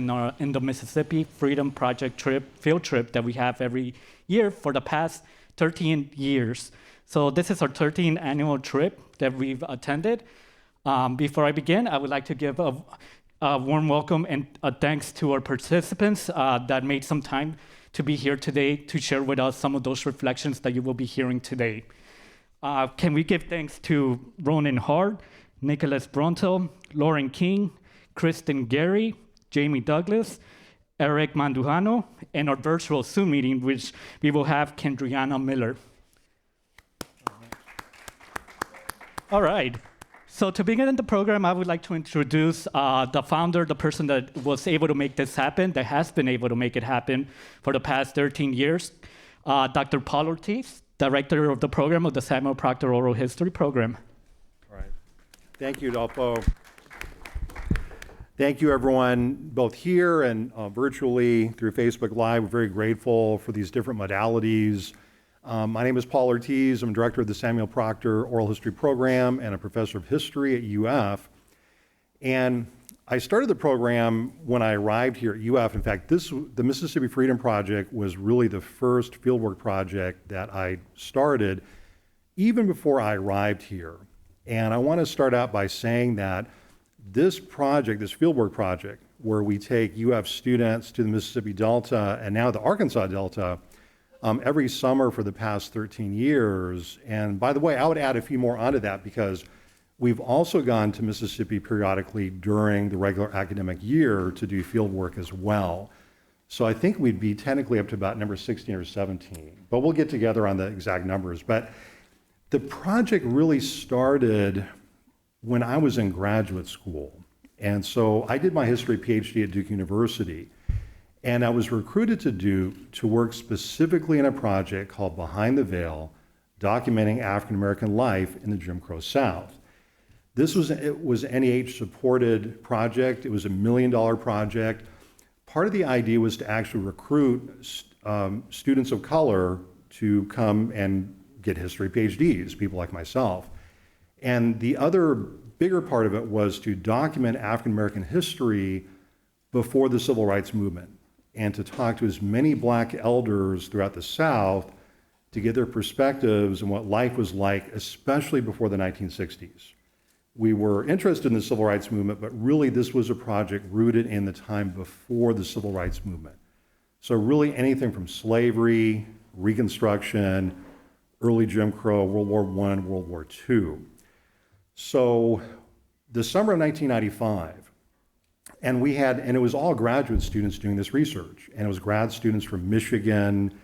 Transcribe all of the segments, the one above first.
in the Mississippi Freedom Project field trip that we have every year for the past 13 years. So this is our 13th annual trip that we've attended. Before I begin, I would like to give a warm welcome and a thanks to our participants that made some time to be here today to share with us some of those reflections that you will be hearing today. Can we give thanks to Ronan Hart, Nikolas Bronto, Lauren King, Kristen Gary, Jamie Douglas, Erick Mandujano, and our virtual Zoom meeting, which we will have Kendriana Miller. All right. So to begin the program, I would like to introduce the founder, the person that was able to make this happen, that has been able to make it happen for the past 13 years, Dr. Paul Ortiz, director of the program of the Samuel Proctor Oral History Program. All right. Thank you, Adolfo. Thank you, everyone, both here and virtually through Facebook Live. We're very grateful for these different modalities. My name is Paul Ortiz. I'm director of the Samuel Proctor Oral History Program and a professor of history at UF. And I started the program when I arrived here at UF. In fact, the Mississippi Freedom Project was really the first fieldwork project that I started even before I arrived here. And I want to start out by saying that this project, this fieldwork project, where we take UF students to the Mississippi Delta and now the Arkansas Delta every summer for the past 13 years. And by the way, I would add a few more onto that because we've also gone to Mississippi periodically during the regular academic year to do field work as well. So I think we'd be technically up to about number 16 or 17, but we'll get together on the exact numbers. But the project really started when I was in graduate school. And so I did my history PhD at Duke University. And I was recruited to Duke to work specifically in a project called Behind the Veil, documenting African American life in the Jim Crow South. It was NEH-supported project. It was $1 million project. Part of the idea was to actually recruit students of color to come and get history PhDs, people like myself. And the other bigger part of it was to document African American history before the Civil Rights Movement, and to talk to as many Black elders throughout the South to get their perspectives on what life was like, especially before the 1960s. We were interested in the Civil Rights Movement, but really this was a project rooted in the time before the Civil Rights Movement. So really anything from slavery, Reconstruction, early Jim Crow, World War I, World War II. So the summer of 1995, and it was all graduate students doing this research. And it was grad students from Michigan,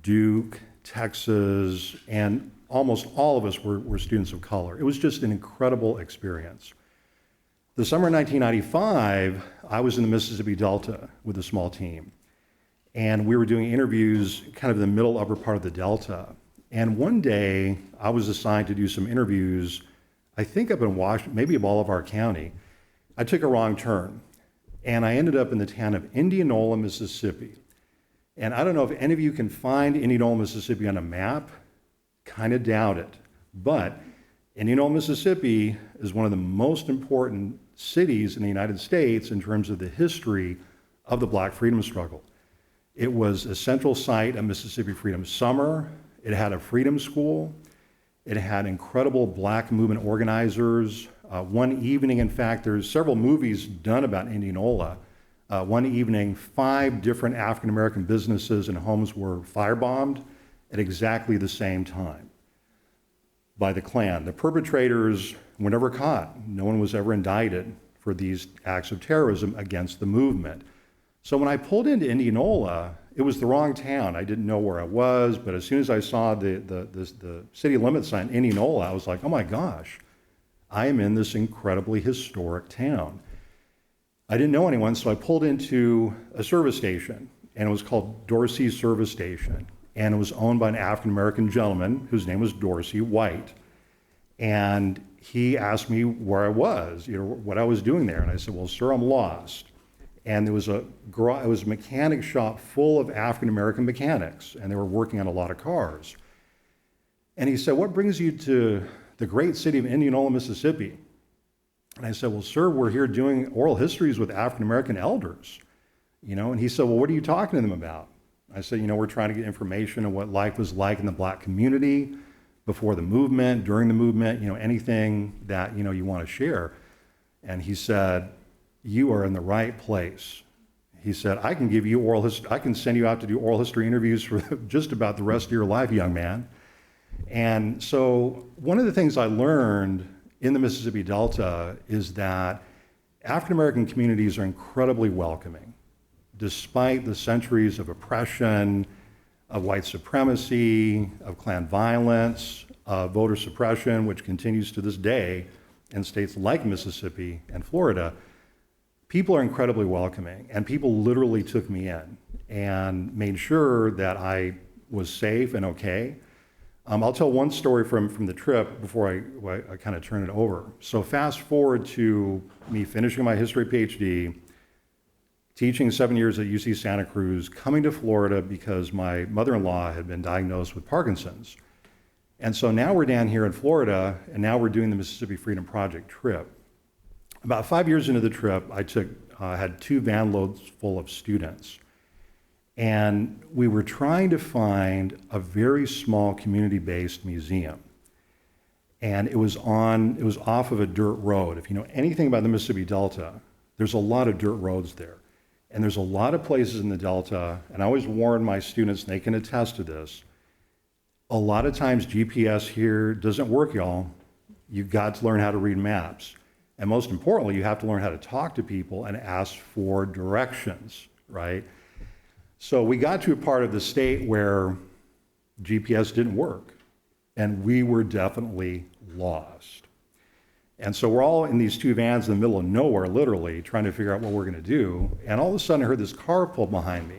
Duke, Texas, and almost all of us were students of color. It was just an incredible experience. The summer of 1995, I was in the Mississippi Delta with a small team. And we were doing interviews kind of in the middle upper part of the Delta. And one day, I was assigned to do some interviews, I think up in Washington, maybe in Bolivar County. I took a wrong turn. And I ended up in the town of Indianola, Mississippi. And I don't know if any of you can find Indianola, Mississippi on a map. Kind of doubt it. But Indianola, Mississippi is one of the most important cities in the United States in terms of the history of the Black freedom struggle. It was a central site of Mississippi Freedom Summer. It had a freedom school. It had incredible Black movement organizers. One evening, in fact, there's several movies done about Indianola. One evening, 5 different African American businesses and homes were firebombed at exactly the same time by the Klan. The perpetrators were never caught. No one was ever indicted for these acts of terrorism against the movement. So when I pulled into Indianola, it was the wrong town. I didn't know where I was, but as soon as I saw the city limit sign, Indianola, I was like, oh my gosh, I am in this incredibly historic town. I didn't know anyone, so I pulled into a service station, and it was called Dorsey Service Station, and it was owned by an African-American gentleman whose name was Dorsey White. And he asked me where I was, what I was doing there, and I said, well, sir, I'm lost. And it was a mechanic shop full of African-American mechanics, and they were working on a lot of cars. And he said, what brings you to the great city of Indianola, Mississippi? And I said, well, sir, we're here doing oral histories with African-American elders. And he said, well, what are you talking to them about? I said, we're trying to get information on what life was like in the Black community before the movement, during the movement, anything that, you want to share. And he said, you are in the right place. He said, I can give you oral history, I can send you out to do oral history interviews for just about the rest of your life, young man. And so one of the things I learned in the Mississippi Delta is that African American communities are incredibly welcoming, despite the centuries of oppression, of white supremacy, of Klan violence, of voter suppression, which continues to this day in states like Mississippi and Florida. People are incredibly welcoming, and people literally took me in and made sure that I was safe and okay. I'll tell one story from the trip before I kind of turn it over. So fast forward to me finishing my history PhD, teaching 7 years at UC Santa Cruz, coming to Florida because my mother-in-law had been diagnosed with Parkinson's. And so now we're down here in Florida, and now we're doing the Mississippi Freedom Project trip. About 5 years into the trip, I had 2 van loads full of students. And we were trying to find a very small community-based museum. And it was off of a dirt road. If you know anything about the Mississippi Delta, there's a lot of dirt roads there. And there's a lot of places in the Delta, and I always warn my students, and they can attest to this, a lot of times GPS here doesn't work, y'all. You've got to learn how to read maps. And most importantly, you have to learn how to talk to people and ask for directions, right? So we got to a part of the state where GPS didn't work, and we were definitely lost. And so we're all in these 2 vans in the middle of nowhere, literally, trying to figure out what we're gonna do. And all of a sudden I heard this car pull behind me,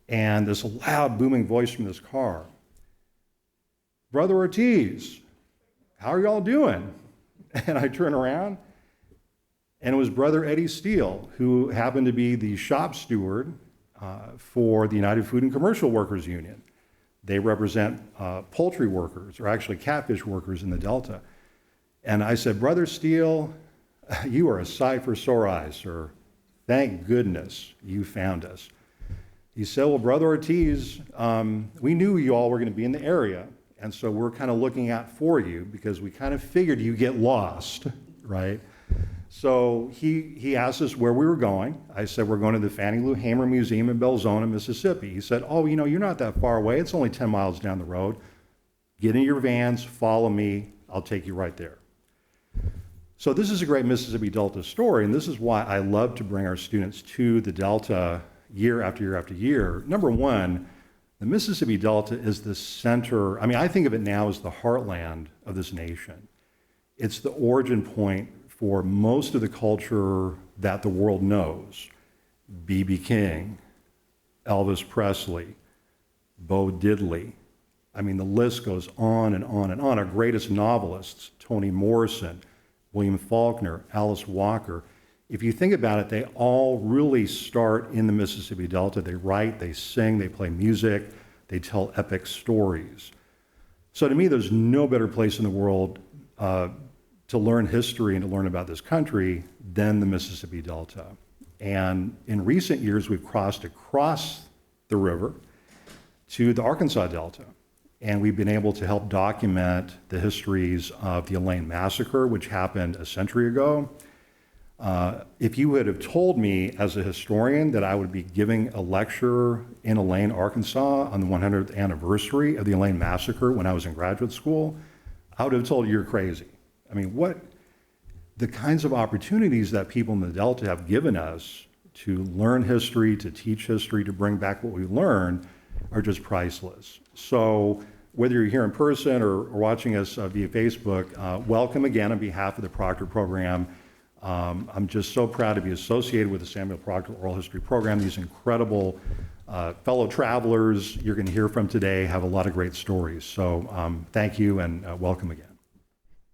and this loud booming voice from this car. Brother Ortiz, how are y'all doing? And I turn around, and it was Brother Eddie Steele, who happened to be the shop steward for the United Food and Commercial Workers Union. They represent poultry workers, or actually catfish workers in the Delta. And I said, Brother Steele, you are a sight for sore eyes, sir. Thank goodness you found us. He said, well, Brother Ortiz, we knew you all were going to be in the area, and so we're kind of looking out for you because we kind of figured you get lost, right? So he asked us where we were going. I said, we're going to the Fannie Lou Hamer Museum in Belzona, Mississippi. He said, oh, you're not that far away. It's only 10 miles down the road. Get in your vans, follow me. I'll take you right there. So this is a great Mississippi Delta story, and this is why I love to bring our students to the Delta year after year after year. Number one, the Mississippi Delta is the center. I think of it now as the heartland of this nation. It's the origin point for most of the culture that the world knows. B.B. King, Elvis Presley, Bo Diddley. The list goes on and on and on. Our greatest novelists, Toni Morrison, William Faulkner, Alice Walker. If you think about it, they all really start in the Mississippi Delta. They write, they sing, they play music, they tell epic stories. So to me, there's no better place in the world to learn history and to learn about this country than the Mississippi Delta. And in recent years, we've crossed across the river to the Arkansas Delta. And we've been able to help document the histories of the Elaine Massacre, which happened a century ago. If you would have told me as a historian that I would be giving a lecture in Elaine, Arkansas on the 100th anniversary of the Elaine Massacre when I was in graduate school, I would have told you you're crazy. What the kinds of opportunities that people in the Delta have given us to learn history, to teach history, to bring back what we learned are just priceless. So whether you're here in person or watching us via Facebook, welcome again on behalf of the Proctor program. I'm just so proud to be associated with the Samuel Proctor Oral History Program. These incredible fellow travelers you're going to hear from today have a lot of great stories. So thank you and welcome again.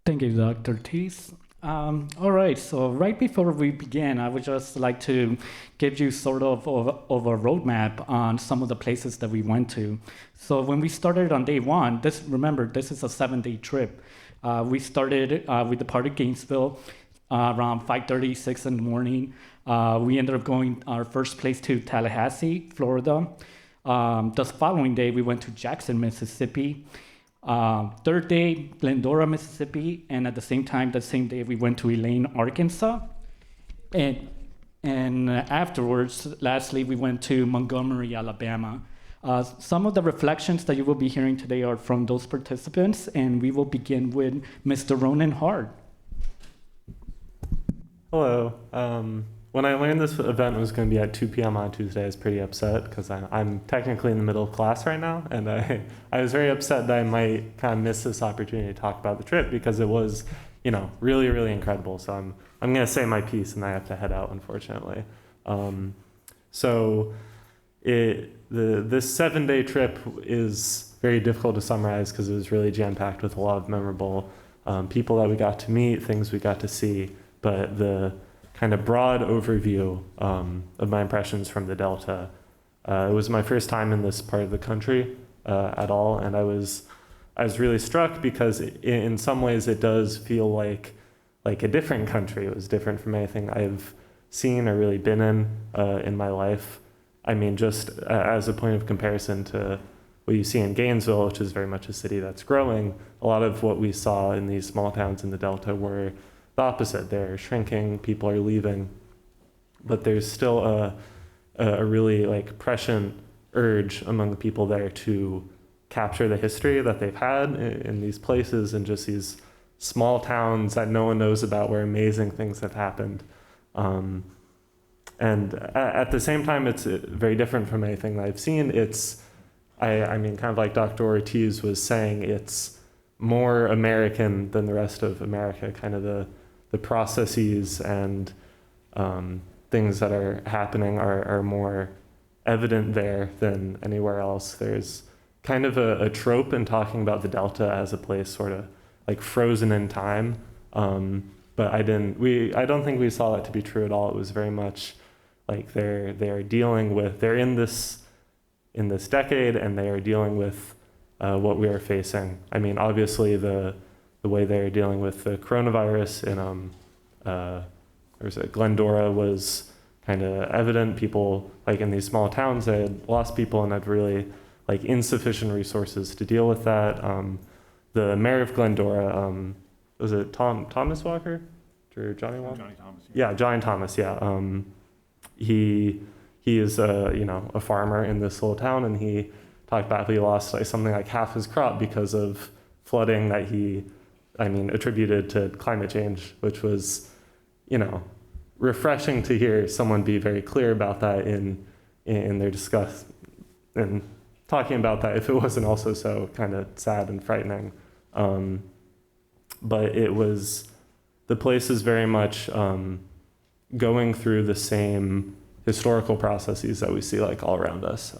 Thank you, Dr. Ortiz. All right, so right before we begin, I would just like to give you sort of a roadmap on some of the places that we went to. So when we started on day one, remember, this is a 7-day trip. We started with the part of Gainesville. around 5:30, 6 in the morning. We ended up going our first place to Tallahassee, Florida. The following day, we went to Jackson, Mississippi. Third day, Glendora, Mississippi. And at the same time, the same day, we went to Elaine, Arkansas. And afterwards, lastly, we went to Montgomery, Alabama. Some of the reflections that you will be hearing today are from those participants, and we will begin with Mr. Ronan Hart. Hello. When I learned this event was going to be at 2 p.m. on Tuesday, I was pretty upset because I'm technically in the middle of class right now, and I was very upset that I might kind of miss this opportunity to talk about the trip because it was, really, really incredible. So I'm going to say my piece, and I have to head out, unfortunately. This 7-day trip is very difficult to summarize because it was really jam-packed with a lot of memorable people that we got to meet, things we got to see, but the kind of broad overview of my impressions from the Delta. It was my first time in this part of the country at all, and I was really struck because in some ways it does feel like a different country. It was different from anything I've seen or really been in my life. I mean, just as a point of comparison to what you see in Gainesville, which is very much a city that's growing, a lot of what we saw in these small towns in the Delta were the opposite. They're shrinking, people are leaving, but there's still a really prescient urge among the people there to capture the history that they've had in these places and just these small towns that no one knows about where amazing things have happened. And at the same time, it's very different from anything that I've seen. I mean, kind of like Dr. Ortiz was saying, it's more American than the rest of America, kind of the processes and things that are happening are more evident there than anywhere else. There's kind of a trope in talking about the Delta as a place sort of like frozen in time. But I don't think we saw that to be true at all. It was very much like they're in this decade, and they are dealing with what we are facing. I mean, obviously the way they're dealing with the coronavirus in Glendora was kind of evident. People in these small towns, they had lost people and had really insufficient resources to deal with that. The mayor of Glendora, was it Thomas Walker or Johnny Walker? Johnny Thomas. Yeah, Johnny Thomas. Yeah. He is a farmer in this little town, and he talked about how he lost something like half his crop because of flooding that he attributed to climate change, which was refreshing to hear someone be very clear about that in their discuss and talking about that, if it wasn't also so kind of sad and frightening. But the place is very much going through the same historical processes that we see all around us.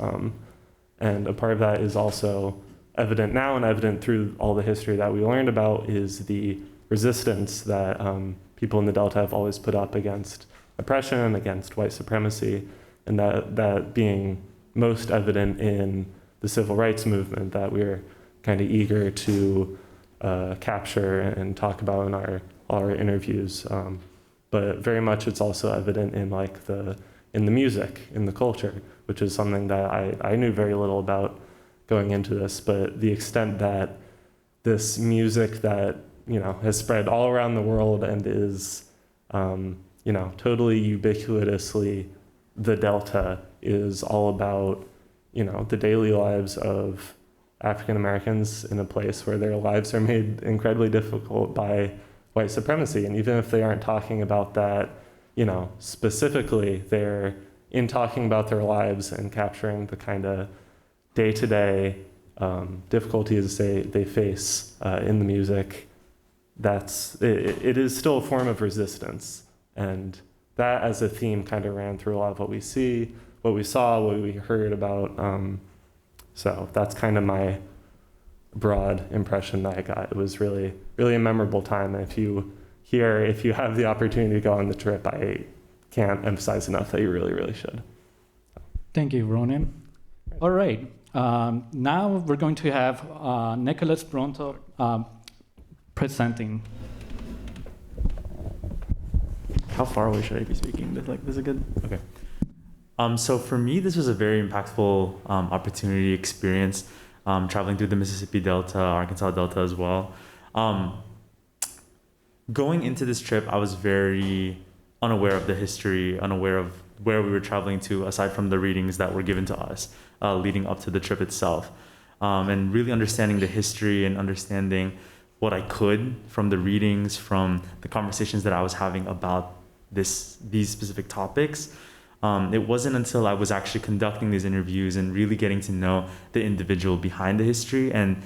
And a part of that is also evident now, and evident through all the history that we learned about, is the resistance that people in the Delta have always put up against oppression, against white supremacy, and that being most evident in the civil rights movement that we're kind of eager to capture and talk about in our interviews. But very much it's also evident in the music, in the culture, which is something that I knew very little about going into this, but the extent that this music that has spread all around the world and is totally ubiquitously the Delta, is all about the daily lives of African Americans in a place where their lives are made incredibly difficult by white supremacy. And even if they aren't talking about that specifically, they're in talking about their lives and capturing the kind of day-to-day difficulties they face in the music. It is still a form of resistance, and that as a theme kind of ran through a lot of what we saw, what we heard about. So that's kind of my broad impression that I got. It was really, really a memorable time. And if you have the opportunity to go on the trip, I can't emphasize enough that you really, really should. Thank you, Ronan. All right. Now we're going to have Nicolas Bronte presenting. How far away should I be speaking? This is good? Okay. So for me, this was a very impactful opportunity experience, traveling through the Mississippi Delta, Arkansas Delta as well. Going into this trip, I was very unaware of the history, unaware of where we were traveling to, aside from the readings that were given to us leading up to the trip itself. And really understanding the history and understanding what I could from the readings, from the conversations that I was having about these specific topics. It wasn't until I was actually conducting these interviews and really getting to know the individual behind the history. And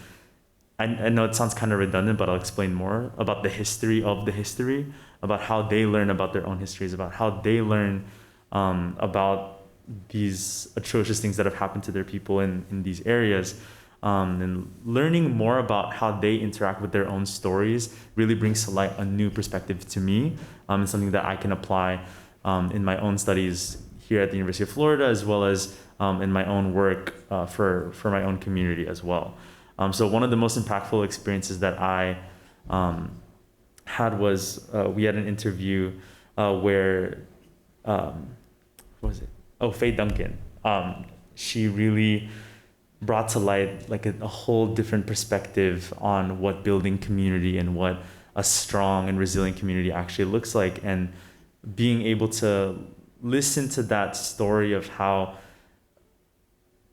I know it sounds kind of redundant, but I'll explain more about the history of the history, about how they learn about their own histories, about how they learn about these atrocious things that have happened to their people in these areas. And learning more about how they interact with their own stories really brings to light a new perspective to me, and something that I can apply in my own studies here at the University of Florida, as well as in my own work for my own community as well. So one of the most impactful experiences that I had was we had an interview where, what was it? Oh, Faye Duncan. She really brought to light like a whole different perspective on what building community and what a strong and resilient community actually looks like, and being able to listen to that story of how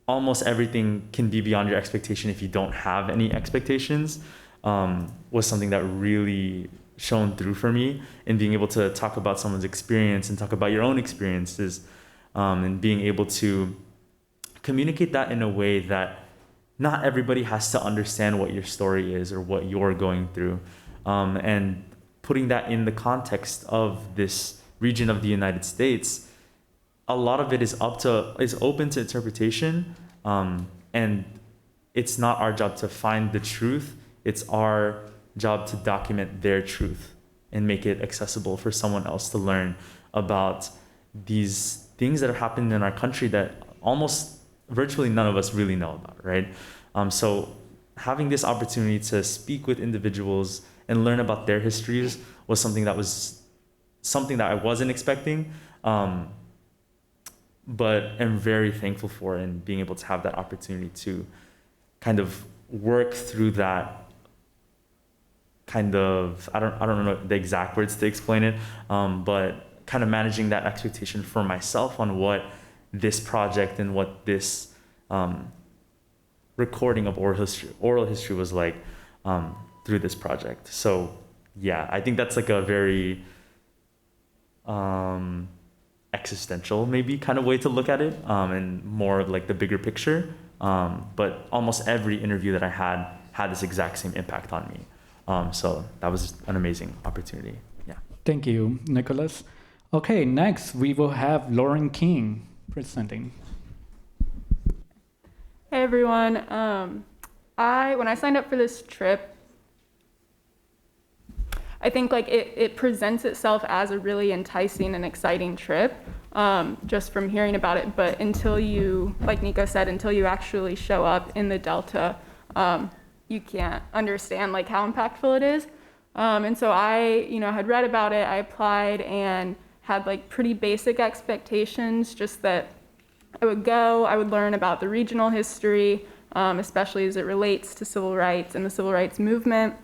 almost everything can be beyond your expectation if you don't have any expectations, was something that really shone through for me, and being able to talk about someone's experience and talk about your own experiences, and being able to communicate that in a way that not everybody has to understand what your story is or what you're going through, and putting that in the context of this region of the United States. A lot of it is open to interpretation, and it's not our job to find the truth. It's our job to document their truth and make it accessible for someone else to learn about these things that have happened in our country that almost virtually none of us really know about, right? So having this opportunity to speak with individuals and learn about their histories was something that I wasn't expecting, but am very thankful for, and being able to have that opportunity to kind of work through that kind of, I don't know the exact words to explain it, but kind of managing that expectation for myself on what this project and what this recording of oral history was like through this project. So yeah, I think that's like a very existential maybe kind of way to look at it, and more of like the bigger picture. But almost every interview that I had this exact same impact on me. So that was an amazing opportunity. Yeah. Thank you, Nicholas. Okay, next we will have Lauren King presenting. Hey everyone. When I signed up for this trip, I think like it presents itself as a really enticing and exciting trip, just from hearing about it. But until you, like Nico said, until you actually show up in the Delta, you can't understand like how impactful it is. And so I, had read about it. I applied and had like pretty basic expectations, just that I would learn about the regional history, especially as it relates to civil rights and the civil rights movement.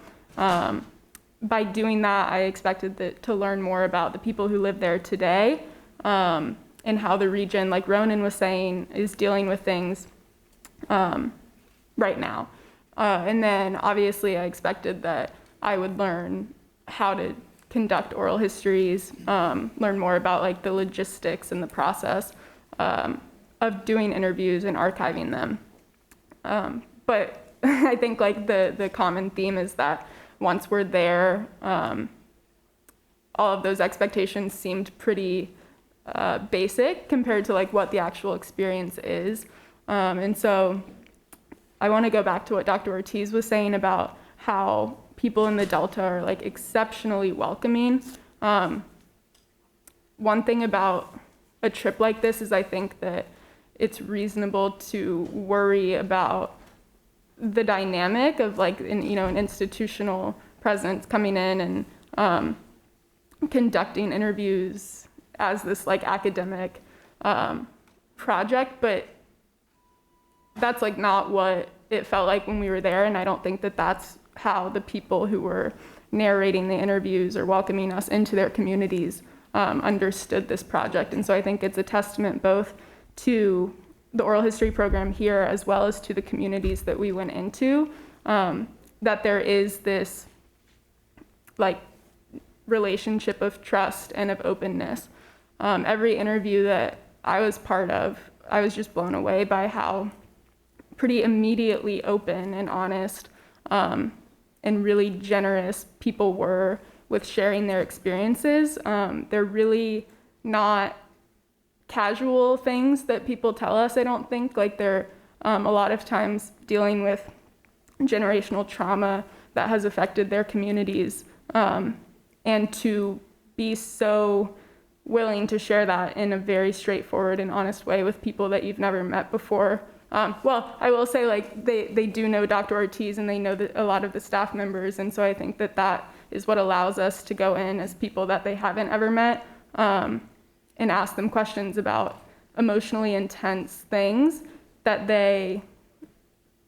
By doing that, I expected to learn more about the people who live there today, and how the region, like Ronan was saying, is dealing with things right now. And then obviously I expected that I would learn how to conduct oral histories, learn more about like the logistics and the process of doing interviews and archiving them. But I think like the common theme is that once we're there, all of those expectations seemed pretty basic compared to like what the actual experience is. And so I want to go back to what Dr. Ortiz was saying about how people in the Delta are like exceptionally welcoming. One thing about a trip like this is I think that it's reasonable to worry about the dynamic of like an institutional presence coming in and conducting interviews as this like academic project, but that's like not what it felt like when we were there, and I don't think that that's how the people who were narrating the interviews or welcoming us into their communities understood this project. And so I think it's a testament both to the oral history program here as well as to the communities that we went into, that there is this like relationship of trust and of openness. Every interview that I was part of, I was just blown away by how pretty immediately open and honest and really generous people were with sharing their experiences. They're really not casual things that people tell us, I don't think. Like they're a lot of times dealing with generational trauma that has affected their communities. And to be so willing to share that in a very straightforward and honest way with people that you've never met before. Well, I will say like they do know Dr. Ortiz and they know a lot of the staff members. And so I think that that is what allows us to go in as people that they haven't ever met and ask them questions about emotionally intense things that they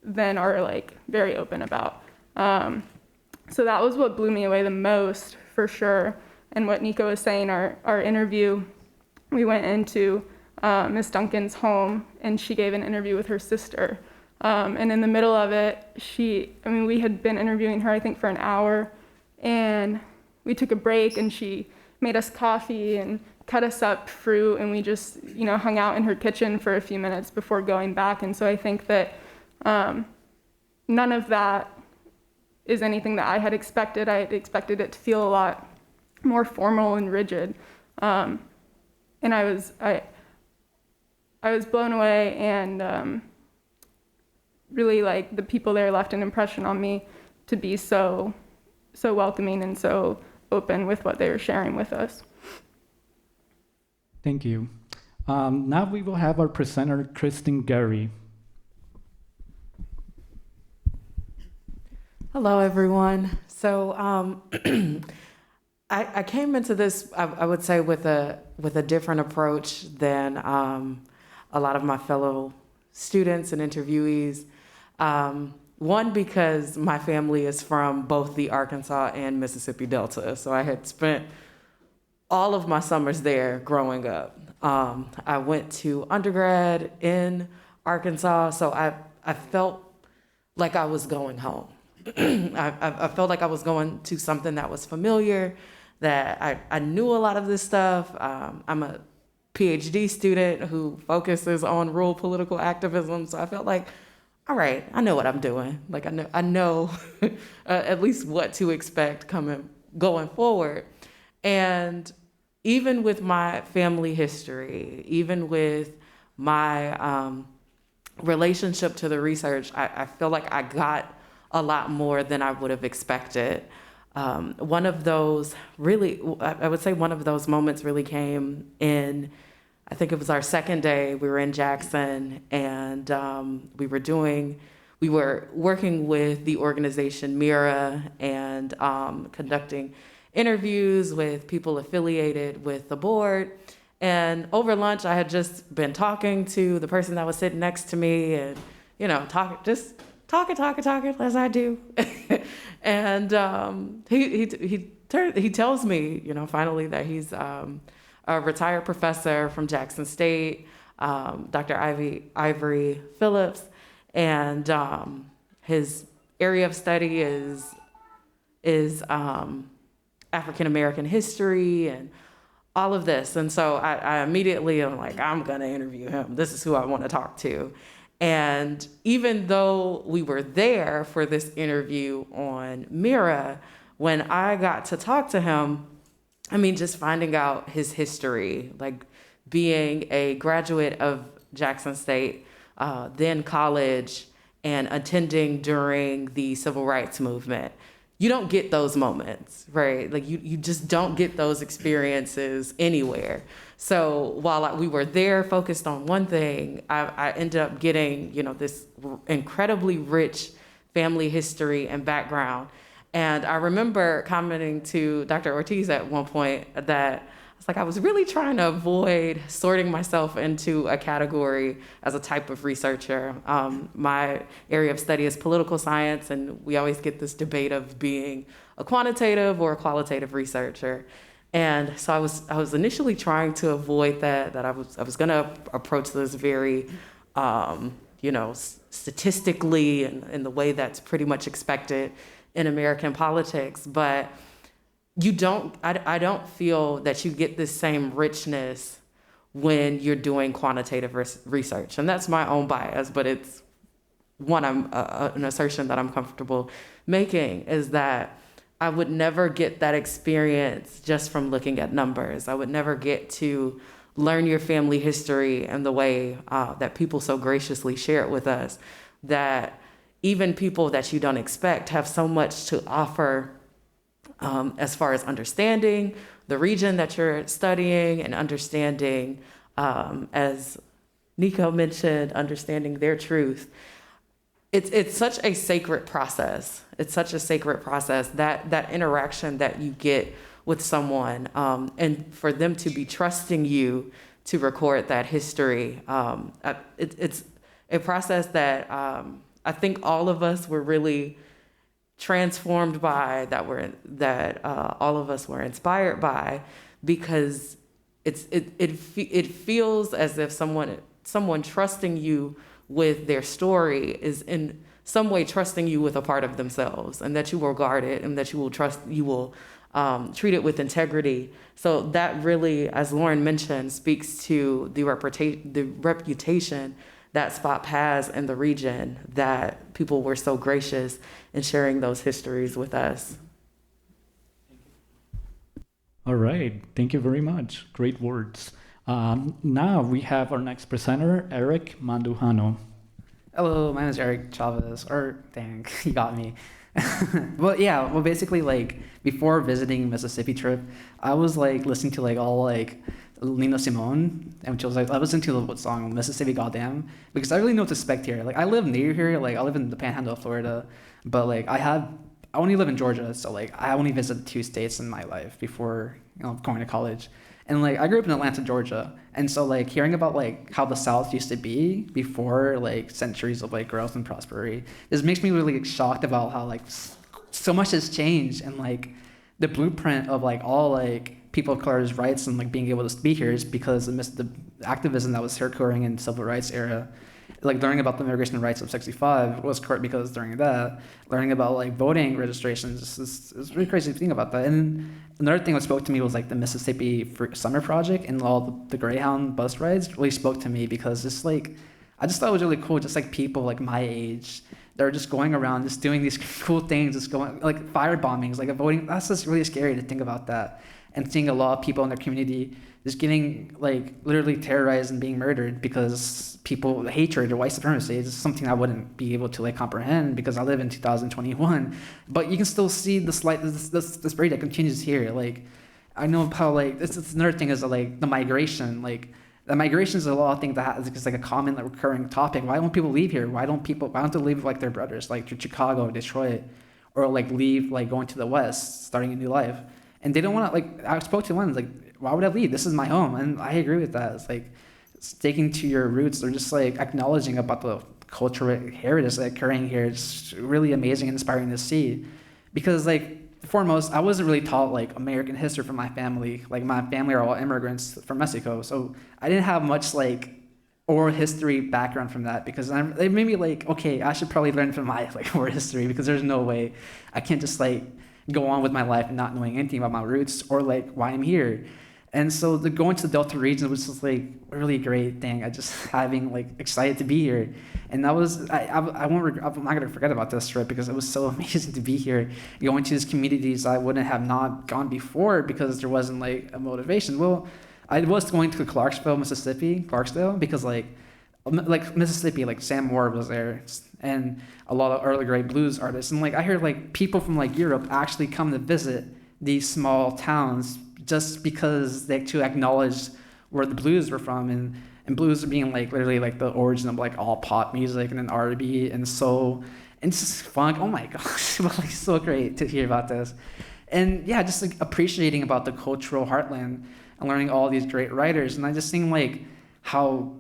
then are like very open about. So that was what blew me away the most for sure. And what Nico was saying, our interview, we went into Miss Duncan's home and she gave an interview with her sister. And in the middle of it, we had been interviewing her, I think, for an hour, and we took a break and she made us coffee and cut us up fruit, and we just, hung out in her kitchen for a few minutes before going back. And so I think that none of that is anything that I had expected. I had expected it to feel a lot more formal and rigid. And I was blown away, and really like the people there left an impression on me to be so welcoming and so open with what they were sharing with us. Thank you. Now we will have our presenter, Kristen Gary. Hello, everyone. So I came into this, I would say, with a different approach than a lot of my fellow students and interviewees. One, because my family is from both the Arkansas and Mississippi Delta, so I had spent all of my summers there growing up. I went to undergrad in Arkansas, so I felt like I was going home. I felt like I was going to something that was familiar, that I knew a lot of this stuff. I'm a PhD student who focuses on rural political activism, so I felt like, all right, I know what I'm doing. Like I know at least what to expect going forward. And even with my family history, even with my relationship to the research, I feel like I got a lot more than I would have expected. One of those moments really came in, I think it was our second day. We were in Jackson, and we were working with the organization MIRA and conducting interviews with people affiliated with the board. And over lunch, I had just been talking to the person that was sitting next to me, and talking as I do. And he tells me, finally, that he's a retired professor from Jackson State, Dr. Ivory Phillips, and his area of study is African American history and all of this. And so I immediately am like, I'm gonna interview him. This is who I want to talk to. And even though we were there for this interview on Mira, when I got to talk to him, just finding out his history, like being a graduate of Jackson State, then college, and attending during the civil rights movement. You don't get those moments, right? Like you just don't get those experiences anywhere. So while we were there focused on one thing, I ended up getting, this incredibly rich family history and background. And I remember commenting to Dr. Ortiz at one point that I was really trying to avoid sorting myself into a category as a type of researcher. My area of study is political science, and we always get this debate of being a quantitative or a qualitative researcher. And so I was initially trying to avoid that I was gonna approach this very, statistically and in the way that's pretty much expected in American politics. But I don't feel that you get this same richness when you're doing quantitative research. And that's my own bias, but it's an assertion that I'm comfortable making, is that I would never get that experience just from looking at numbers. I would never get to learn your family history and the way that people so graciously share it with us, that even people that you don't expect have so much to offer as far as understanding the region that you're studying and understanding, as Nico mentioned, understanding their truth. It's such a sacred process. It's such a sacred process, that interaction that you get with someone, and for them to be trusting you to record that history. It's a process that I think all of us were really transformed by, that all of us were inspired by, because it feels as if someone trusting you with their story is in some way trusting you with a part of themselves, and that you will guard it, and that you will treat it with integrity. So that really, as Lauren mentioned, speaks to the reputation that SPOHP has in the region, that people were so gracious in sharing those histories with us. All right, thank you very much. Great words. Now we have our next presenter, Erick Mandujano. Hello, my name is Erick Chavez, dang, you got me. Basically, before visiting Mississippi trip, I was listening to all Nina Simone, and which was I listened to the song Mississippi Goddamn, because I really know what to expect here. I live near here, I live in the Panhandle of Florida, but I only live in Georgia, so I only visited 2 states in my life before going to college. And I grew up in Atlanta, Georgia, and so hearing about how the South used to be before centuries of growth and prosperity, this makes me really shocked about how so much has changed, and the blueprint of all people of color's rights and being able to be here is because of the activism that was occurring in the civil rights era. Learning about the immigration rights of 65 was occurred because during that, learning about voting registrations is really crazy to think about that. And another thing that spoke to me was the Mississippi Summer Project, and all the Greyhound bus rides really spoke to me, because it's I just thought it was really cool, just people my age, they're just going around just doing these cool things, just going fire bombings, voting. That's just really scary to think about that, and seeing a lot of people in their community just getting literally terrorized and being murdered because hatred or white supremacy is something I wouldn't be able to comprehend, because I live in 2021. But you can still see the disparity that continues here. I know how this is another thing is the migration. The migration is a lot of things that is a common recurring topic. Why don't people leave here? Why don't they leave their brothers to Chicago, Detroit, or leave going to the West, starting a new life? And they don't want to I spoke to one why would I leave? This is my home. And I agree with that. It's sticking to your roots, or just acknowledging about the cultural heritage occurring here. It's really amazing and inspiring to see, because foremost, I wasn't really taught American history from my family. My family are all immigrants from Mexico, so I didn't have much oral history background from that, because it made me okay, I should probably learn from my oral history, because there's no way I can't just go on with my life and not knowing anything about my roots or why I'm here. And so going to the Delta region was just a really great thing. I just having excited to be here, and that was I'm not gonna forget about this trip, because it was so amazing to be here, going to these communities I wouldn't have not gone before because there wasn't a motivation. Well, I was going to Clarksdale, because Mississippi, Sam Moore was there, and a lot of early grade blues artists, and I heard people from Europe actually come to visit these small towns just because to acknowledge where the blues were from, and blues being literally the origin of all pop music, and then R&B and soul, and just funk. Oh my gosh, like so great to hear about this. And yeah, just like appreciating about the cultural heartland and learning all these great writers. And I just think like how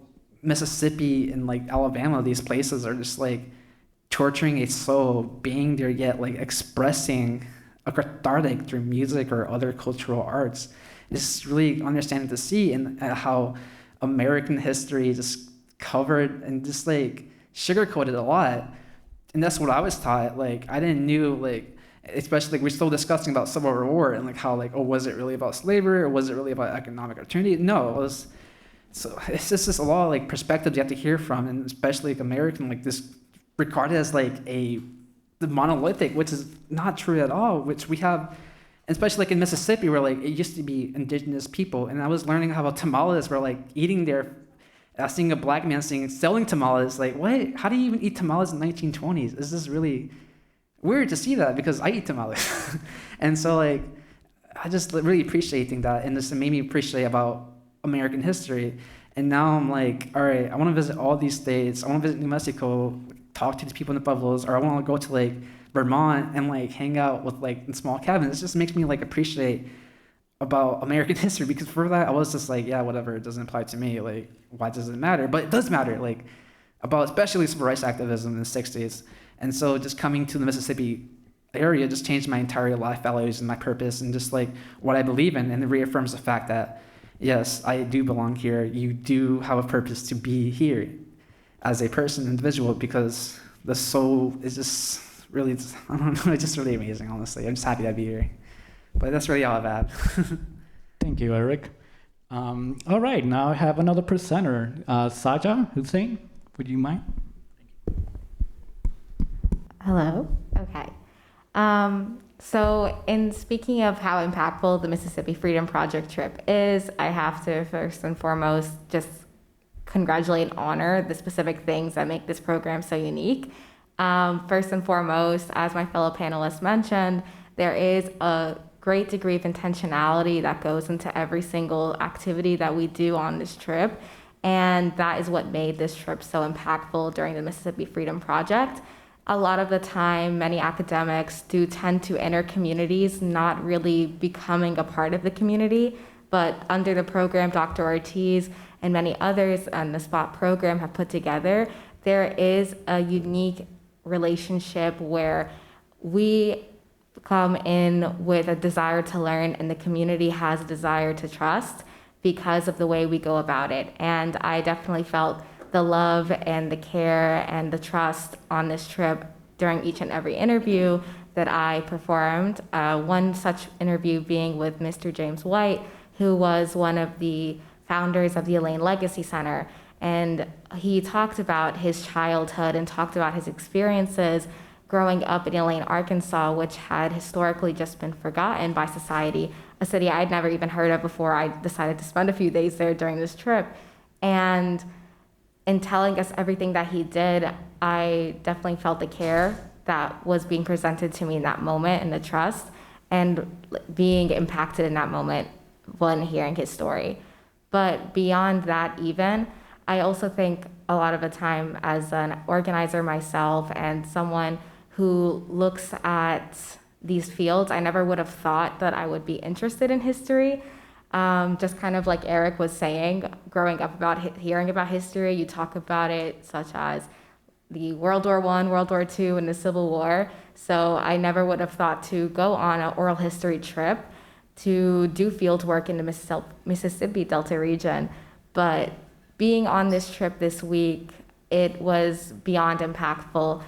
Mississippi and like Alabama, these places are just like torturing a soul, being there yet like expressing a cathartic through music or other cultural arts. It's really understanding to see, and how American history just covered and just like sugarcoated a lot. And that's what I was taught. Like I didn't knew like, especially like we're still discussing about Civil War and like how like, oh, was it really about slavery or was it really about economic opportunity? No, it was. So it's just a lot of like perspectives you have to hear from, and especially like American, like this regarded as like the monolithic, which is not true at all, which we have, especially like in Mississippi where like it used to be indigenous people. And I was learning how about tamales were like eating their, seeing a black man selling tamales, like what, how do you even eat tamales in the 1920s? This is really weird to see that because I eat tamales. And so like, I just really appreciating that, and this made me appreciate about American history. And now I'm like, all right, I want to visit all these states. I want to visit New Mexico, talk to these people in the pueblos, or I want to go to like Vermont and like hang out with like in small cabins. It just makes me like appreciate about American history, because for that I was just like, yeah, whatever, it doesn't apply to me. Like, why does it matter? But it does matter, like about especially civil rights activism in the 60s. And so just coming to the Mississippi area just changed my entire life values and my purpose and just like what I believe in, and it reaffirms the fact that yes, I do belong here. You do have a purpose to be here as a person, individual, because the soul is just really, I don't know, it's just really amazing, honestly. I'm just happy to be here. But that's really all I've had. Thank you, Eric. All right, now I have another presenter, Saja Hussein. Would you mind? Hello. Okay. So in speaking of how impactful the Mississippi Freedom Project trip is, I have to first and foremost just congratulate and honor the specific things that make this program so unique. First and foremost, as my fellow panelists mentioned, there is a great degree of intentionality that goes into every single activity that we do on this trip. And that is what made this trip so impactful during the Mississippi Freedom Project. A lot of the time, many academics do tend to enter communities not really becoming a part of the community, but under the program Dr. Ortiz and many others and the SPOHP program have put together, there is a unique relationship where we come in with a desire to learn and the community has a desire to trust because of the way we go about it. And I definitely felt the love and the care and the trust on this trip during each and every interview that I performed. One such interview being with Mr. James White, who was one of the founders of the Elaine Legacy Center. And he talked about his childhood and talked about his experiences growing up in Elaine, Arkansas, which had historically just been forgotten by society, a city I'd never even heard of before I decided to spend a few days there during this trip. And in telling us everything that he did, I definitely felt the care that was being presented to me in that moment and the trust and being impacted in that moment when hearing his story. But beyond that even, I also think a lot of the time as an organizer myself and someone who looks at these fields, I never would have thought that I would be interested in history. Just kind of like Eric was saying, growing up hearing about history, you talk about it such as the World War I, World War II, and the Civil War. So I never would have thought to go on an oral history trip to do field work in the Mississippi Delta region. But being on this trip this week, it was beyond impactful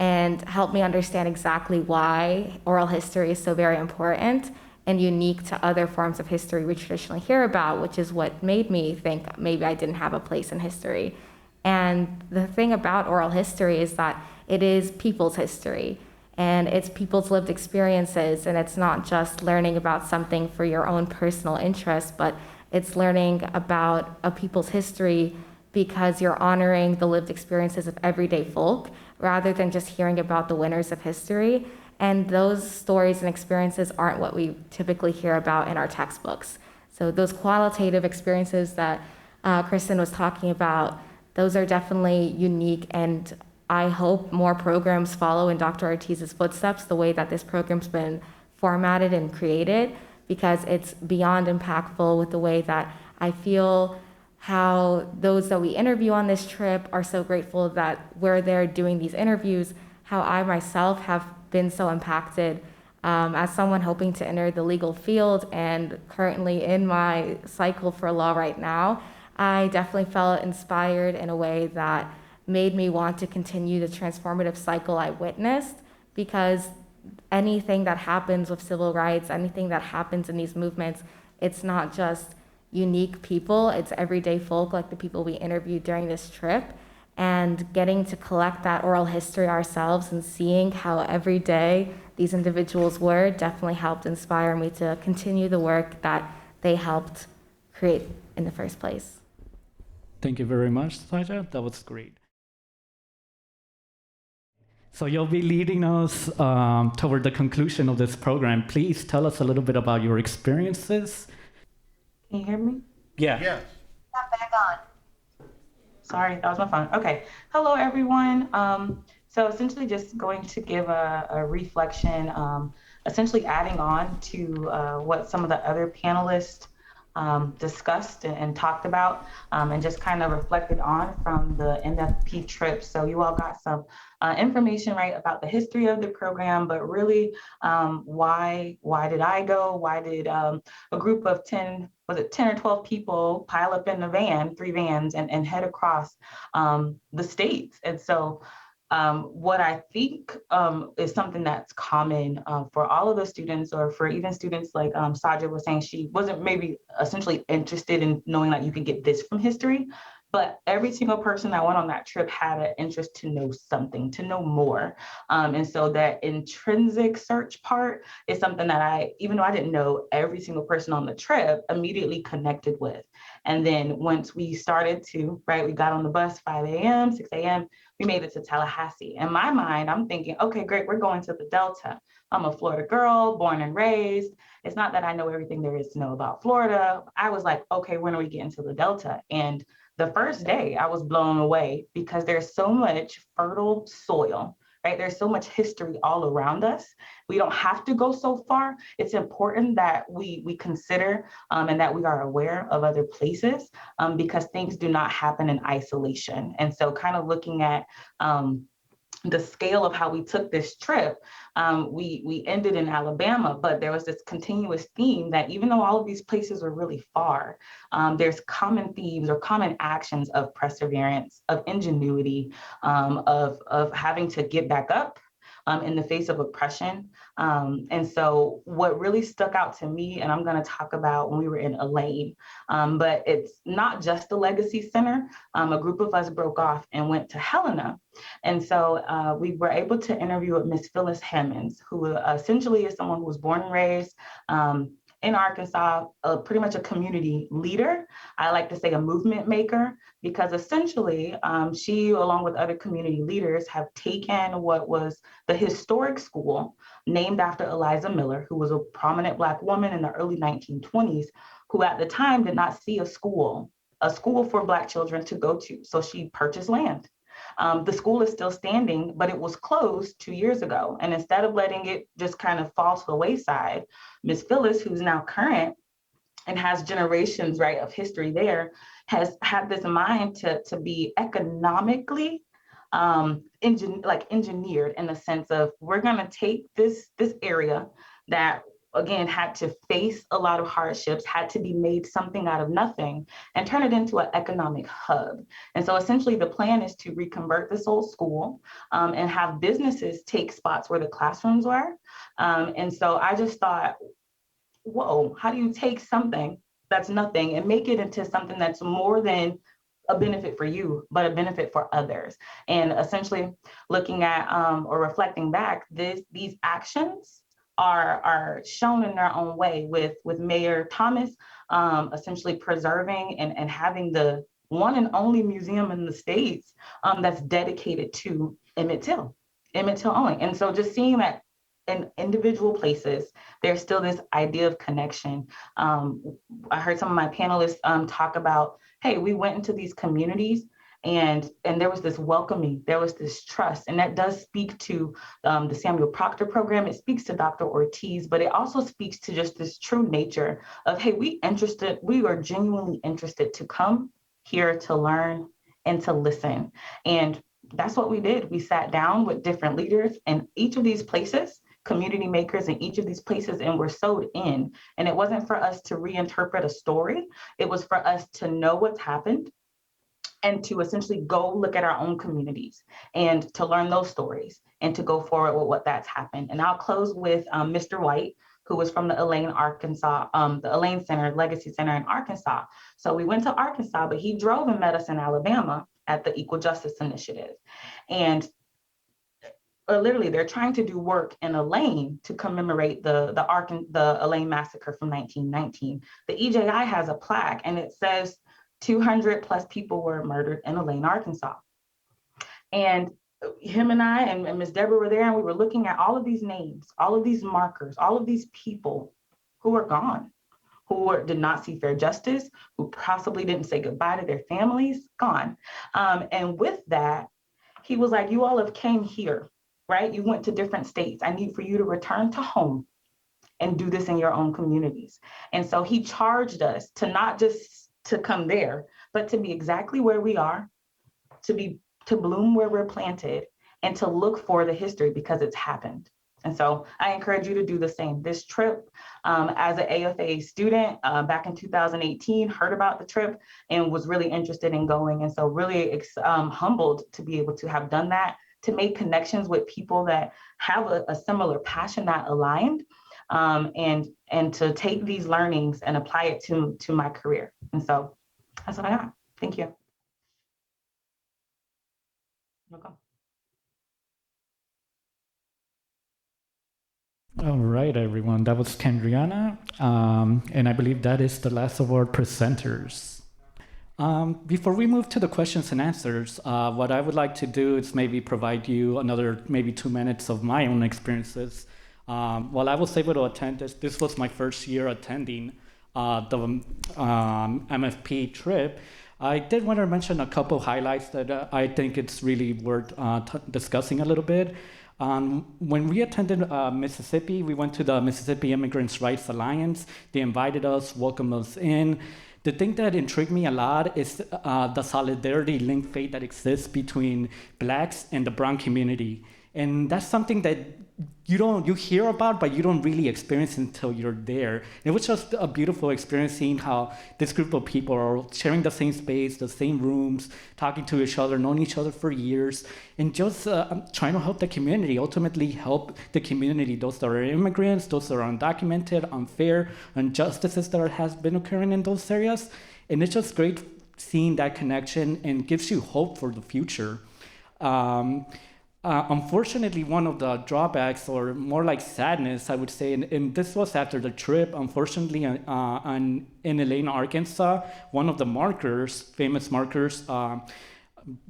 and helped me understand exactly why oral history is so very important and unique to other forms of history we traditionally hear about, which is what made me think maybe I didn't have a place in history. And the thing about oral history is that it is people's history, and it's people's lived experiences, and it's not just learning about something for your own personal interest, but it's learning about a people's history because you're honoring the lived experiences of everyday folk, rather than just hearing about the winners of history. And those stories and experiences aren't what we typically hear about in our textbooks. So those qualitative experiences that Kristen was talking about, those are definitely unique and I hope more programs follow in Dr. Ortiz's footsteps, the way that this program's been formatted and created, because it's beyond impactful with the way that I feel how those that we interview on this trip are so grateful that we're there doing these interviews, how I myself have been so impacted as someone hoping to enter the legal field and currently in my cycle for law right now. I definitely felt inspired in a way that made me want to continue the transformative cycle I witnessed, because anything that happens with civil rights, anything that happens in these movements, it's not just unique people, it's everyday folk like the people we interviewed during this trip. And getting to collect that oral history ourselves and seeing how every day these individuals were definitely helped inspire me to continue the work that they helped create in the first place. Thank you very much, Saja. That was great. So you'll be leading us toward the conclusion of this program. Please tell us a little bit about your experiences. Can you hear me? Yeah. Yes. Not back on. Sorry, that was my phone. Okay. Hello, everyone. So essentially just going to give a reflection, essentially adding on to what some of the other panelists discussed and talked about, and just kind of reflected on from the MFP trip. So you all got some information, right, about the history of the program, but really why did I go? Why did a group of 10 or 12 people pile up in the van, 3 vans, and head across the states? And so what I think is something that's common for all of the students, or for even students like Saja was saying, she wasn't maybe essentially interested in knowing that you could get this from history, but every single person that went on that trip had an interest to know something, to know more. And so that intrinsic search part is something that even though I didn't know every single person on the trip, immediately connected with. And then once we started to, right, we got on the bus 5 a.m., 6 a.m., we made it to Tallahassee. In my mind, I'm thinking, okay, great, we're going to the Delta. I'm a Florida girl, born and raised. It's not that I know everything there is to know about Florida. I was like, okay, when are we getting to the Delta? And the first day I was blown away because there's so much fertile soil, right? There's so much history all around us. We don't have to go so far. It's important that we consider and that we are aware of other places because things do not happen in isolation. And so kind of looking at the scale of how we took this trip, we ended in Alabama, but there was this continuous theme that even though all of these places are really far, there's common themes or common actions of perseverance, of ingenuity, of having to get back up in the face of oppression. And so what really stuck out to me, and I'm going to talk about when we were in Elaine, but it's not just the Legacy Center. A group of us broke off and went to Helena. And so we were able to interview with Miss Phyllis Hemmons, who essentially is someone who was born and raised in Arkansas, pretty much a community leader. I like to say a movement maker, because essentially she, along with other community leaders, have taken what was the historic school named after Eliza Miller, who was a prominent Black woman in the early 1920s, who at the time did not see a school for Black children to go to. So she purchased land. The school is still standing, but it was closed 2 years ago. And instead of letting it just kind of fall to the wayside, Miss Phyllis, who's now current and has generations, right, of history there, has had this mind to be economically engineered in the sense of, we're going to take this area that, again, had to face a lot of hardships, had to be made something out of nothing, and turn it into an economic hub. And so essentially the plan is to reconvert this old school and have businesses take spots where the classrooms were. And so I just thought, whoa, how do you take something that's nothing and make it into something that's more than a benefit for you, but a benefit for others? And essentially looking at or reflecting back, these actions are shown in their own way with Mayor Thomas essentially preserving and having the one and only museum in the States that's dedicated to Emmett Till only. And so just seeing that in individual places, there's still this idea of connection. I heard some of my panelists talk about, hey, we went into these communities And there was this welcoming, there was this trust, and that does speak to the Samuel Proctor program. It speaks to Dr. Ortiz, but it also speaks to just this true nature of, hey, we are genuinely interested to come here to learn and to listen. And that's what we did. We sat down with different leaders in each of these places, community makers in each of these places, and we're sewed in. And it wasn't for us to reinterpret a story. It was for us to know what's happened and to essentially go look at our own communities and to learn those stories and to go forward with what that's happened. And I'll close with Mr. White, who was from the Elaine, Arkansas, the Elaine Center, Legacy Center in Arkansas. So we went to Arkansas, but he drove and met us in Alabama at the Equal Justice Initiative. And literally, they're trying to do work in Elaine to commemorate the Elaine Massacre from 1919. The EJI has a plaque, and it says 200 plus people were murdered in Elaine, Arkansas. And him and I and Ms. Deborah were there, and we were looking at all of these names, all of these markers, all of these people who are gone, who did not see fair justice, who possibly didn't say goodbye to their families, gone. And with that, he was like, you all have came here, right? You went to different states. I need for you to return to home and do this in your own communities. And so he charged us to not just to come there, but to be exactly where we are, to bloom where we're planted, and to look for the history because it's happened. And so I encourage you to do the same. This trip, as an AFA student back in 2018, heard about the trip and was really interested in going. And so really humbled to be able to have done that, to make connections with people that have a similar passion that aligned, and to take these learnings and apply it to my career. And so that's what I got. Thank you. Welcome. All right, everyone. That was Kendriana, and I believe that is the last of our presenters. Before we move to the questions and answers, what I would like to do is maybe provide you another maybe 2 minutes of my own experiences. While I was able to attend this was my first year attending the MFP trip. I did want to mention a couple highlights that I think it's really worth discussing a little bit. When we attended Mississippi, we went to the Mississippi Immigrants' Rights Alliance. They invited us, welcomed us in. The thing that intrigued me a lot is the solidarity link faith that exists between Blacks and the brown community. And that's something that you hear about, but you don't really experience until you're there. It was just a beautiful experience seeing how this group of people are sharing the same space, the same rooms, talking to each other, knowing each other for years, and just trying to help the community, ultimately help the community, those that are immigrants, those that are undocumented, unfair, injustices that has been occurring in those areas. And it's just great seeing that connection and gives you hope for the future. Unfortunately, one of the drawbacks, or more like sadness, I would say, and this was after the trip, unfortunately, in Elaine, Arkansas, one of the markers, famous markers,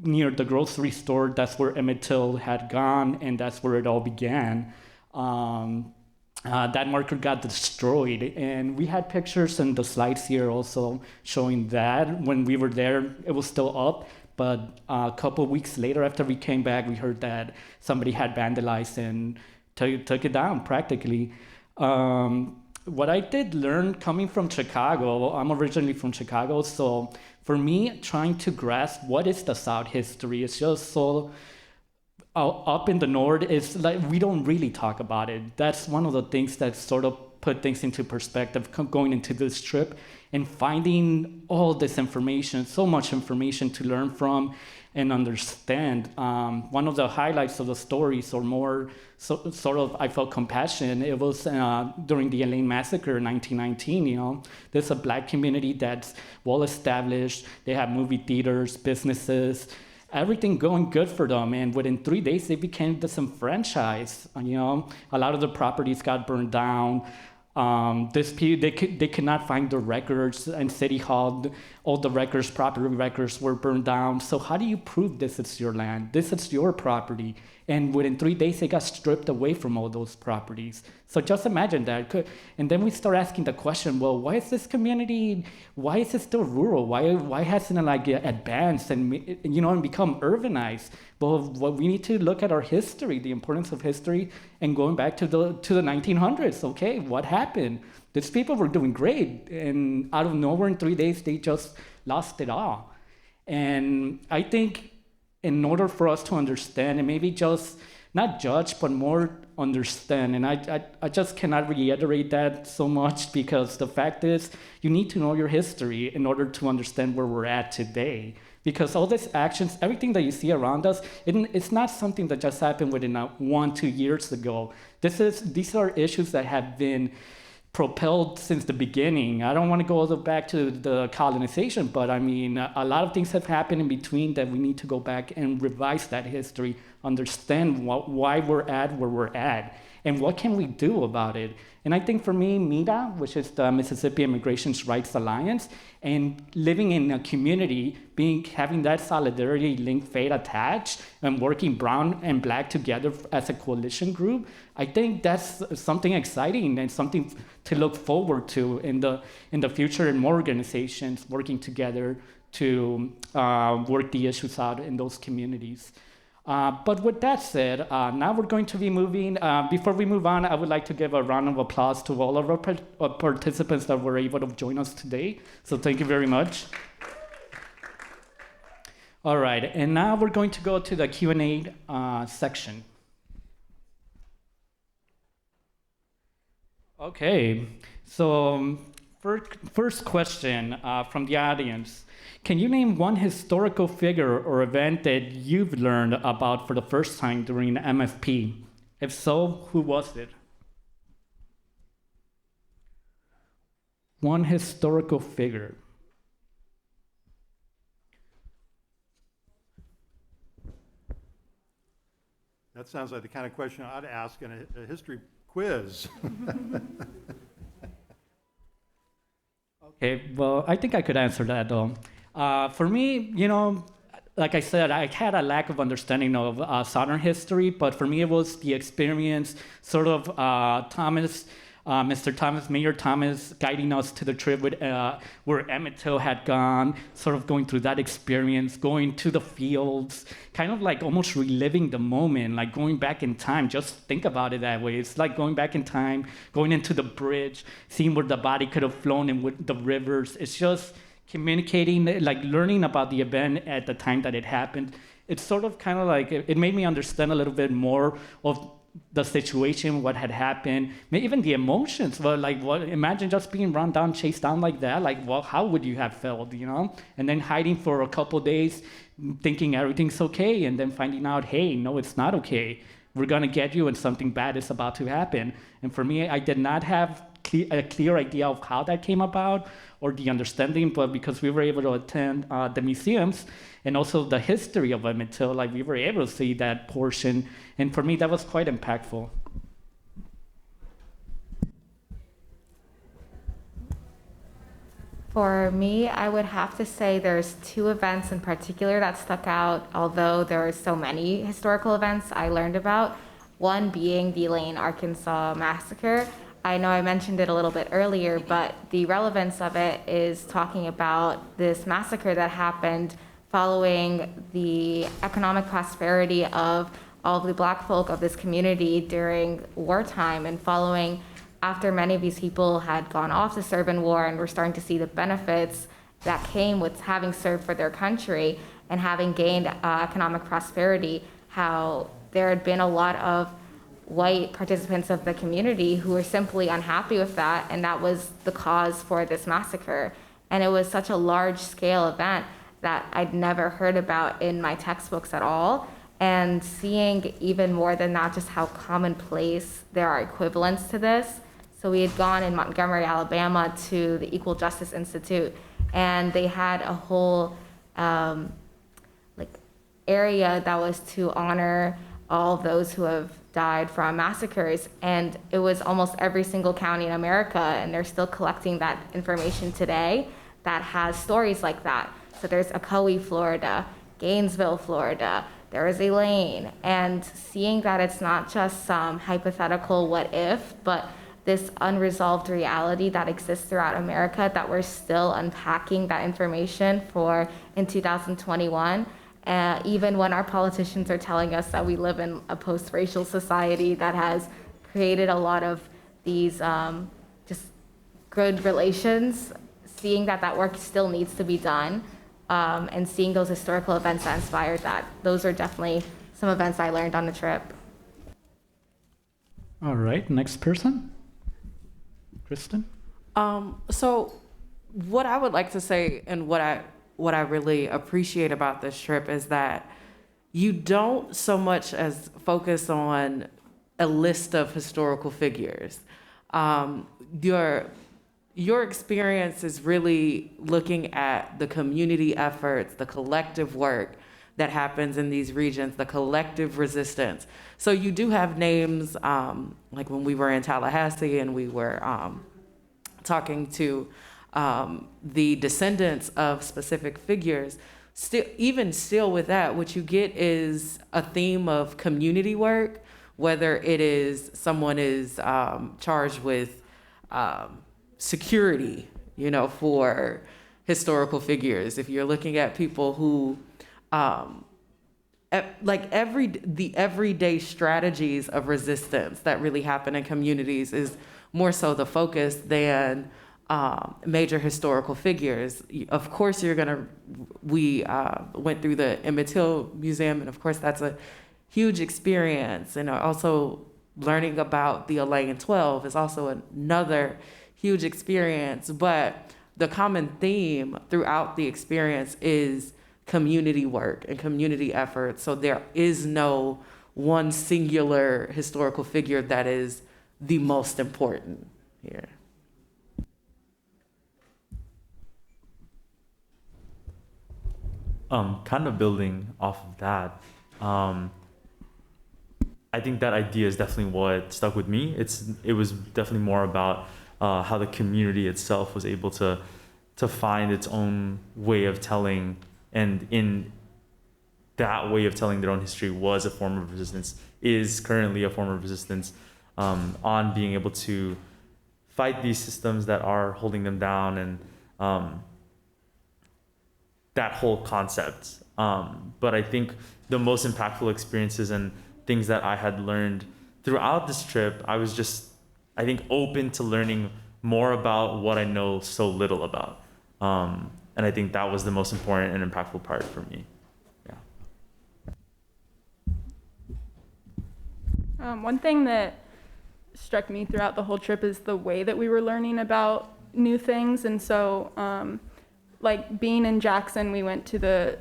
near the grocery store, that's where Emmettel had gone, and that's where it all began. That marker got destroyed, and we had pictures and the slides here also showing that. When we were there, it was still up. But a couple of weeks later, after we came back, we heard that somebody had vandalized and took it down practically. What I did learn coming from Chicago, I'm originally from Chicago, so for me, trying to grasp what is the South history, it's just so up in the North, it's like we don't really talk about it. That's one of the things that sort of put things into perspective going into this trip and finding all this information, so much information to learn from and understand. One of the highlights of the stories, or more sort of I felt compassion, it was during the Elaine Massacre in 1919, there's a Black community that's well established, they have movie theaters, businesses, everything going good for them, and within 3 days they became disenfranchised. A lot of the properties got burned down. They could not find the records in City Hall. All the records, property records, were burned down. So how do you prove this is your land? This is your property. And within 3 days, they got stripped away from all those properties. So just imagine that. And then we start asking the question, well, why is this community, why is it still rural? Why hasn't it like advanced and, you know, and become urbanized? Well, we need to look at our history, the importance of history, and going back to the 1900s. Okay, what happened? These people were doing great, and out of nowhere in 3 days, they just lost it all. And I think in order for us to understand and maybe just not judge, but more understand, and I just cannot reiterate that so much, because the fact is you need to know your history in order to understand where we're at today. Because all these actions, everything that you see around us, it's not something that just happened within 1-2 years ago. These are issues that have been propelled since the beginning. I don't want to go all the way back to the colonization, but I mean, a lot of things have happened in between that we need to go back and revise that history, understand why we're at where we're at, and what can we do about it. And I think for me, MIRA, which is the Mississippi Immigration Rights Alliance, and living in a community, having that solidarity link fate attached, and working brown and black together as a coalition group, I think that's something exciting and something to look forward to in the future, and more organizations working together to work the issues out in those communities. But with that said, now we're going to be moving. Before we move on, I would like to give a round of applause to all of our participants that were able to join us today. So thank you very much. All right, and now we're going to go to the Q&A section. Okay, so first question from the audience. Can you name one historical figure or event that you've learned about for the first time during the MFP? If so, who was it? One historical figure. That sounds like the kind of question I'd ask in a history quiz. Okay, well, I think I could answer that though. For me, you know, like I said, I had a lack of understanding of Southern history, but for me it was the experience, sort of Mayor Thomas guiding us to the trip with, where Emmettel had gone, sort of going through that experience, going to the fields, kind of like almost reliving the moment, like going back in time. Just think about it that way. It's like going back in time, going into the bridge, seeing where the body could have flown in with the rivers. It's just communicating, like learning about the event at the time that it happened. It's sort of kind of like, it made me understand a little bit more of the situation, what had happened, maybe even the emotions. Well, like, imagine just being run down, chased down like that. Like, well, how would you have felt, you know? And then hiding for a couple days, thinking everything's okay, and then finding out, hey, no, it's not okay. We're gonna get you, and something bad is about to happen. And for me, I did not have a clear idea of how that came about or the understanding, but because we were able to attend the museums and also the history of Emmettel, like we were able to see that portion, and for me that was quite impactful. For me, I would have to say there's two events in particular that stuck out, although there are so many historical events I learned about. One being the Elaine, Arkansas massacre. I know I mentioned it a little bit earlier, but the relevance of it is talking about this massacre that happened following the economic prosperity of all of the Black folk of this community during wartime, and following after many of these people had gone off to serve in war and were starting to see the benefits that came with having served for their country and having gained economic prosperity, how there had been a lot of white participants of the community who were simply unhappy with that, and that was the cause for this massacre. And it was such a large-scale event that I'd never heard about in my textbooks at all. And seeing even more than that, just how commonplace there are equivalents to this. So we had gone in Montgomery, Alabama to the Equal Justice Institute, and they had a whole area that was to honor all of those who have died from massacres. And it was almost every single county in America, and they're still collecting that information today, that has stories like that. So there's Ocoee, Florida, Gainesville, Florida, there is Elaine, and seeing that it's not just some hypothetical what if, but this unresolved reality that exists throughout America that we're still unpacking that information for in 2021. Even when our politicians are telling us that we live in a post-racial society that has created a lot of these just good relations, seeing that that work still needs to be done, and seeing those historical events that inspired that. Those are definitely some events I learned on the trip. All right, next person. Kristen? So what I would like to say, and what I really appreciate about this trip, is that you don't so much as focus on a list of historical figures. Your experience is really looking at the community efforts, the collective work that happens in these regions, the collective resistance. So you do have names, like when we were in Tallahassee and we were talking to the descendants of specific figures. Even still with that, what you get is a theme of community work, whether it is someone is charged with security, for historical figures. If you're looking at people who, the everyday strategies of resistance that really happen in communities is more so the focus than major historical figures. Of course, we went through the Emmettel Museum, and of course that's a huge experience. And also learning about the Elaine 12 is also another huge experience. But the common theme throughout the experience is community work and community effort. So there is no one singular historical figure that is the most important here. Kind of building off of that, I think that idea is definitely what stuck with me. It was definitely more about how the community itself was able to find its own way of telling, and in that way of telling their own history was a form of resistance, is currently a form of resistance, on being able to fight these systems that are holding them down, and that whole concept. But I think the most impactful experiences and things that I had learned throughout this trip, I was just, I think, open to learning more about what I know so little about. And I think that was the most important and impactful part for me. Yeah. One thing that struck me throughout the whole trip is the way that we were learning about new things. And so, like being in Jackson, we went to the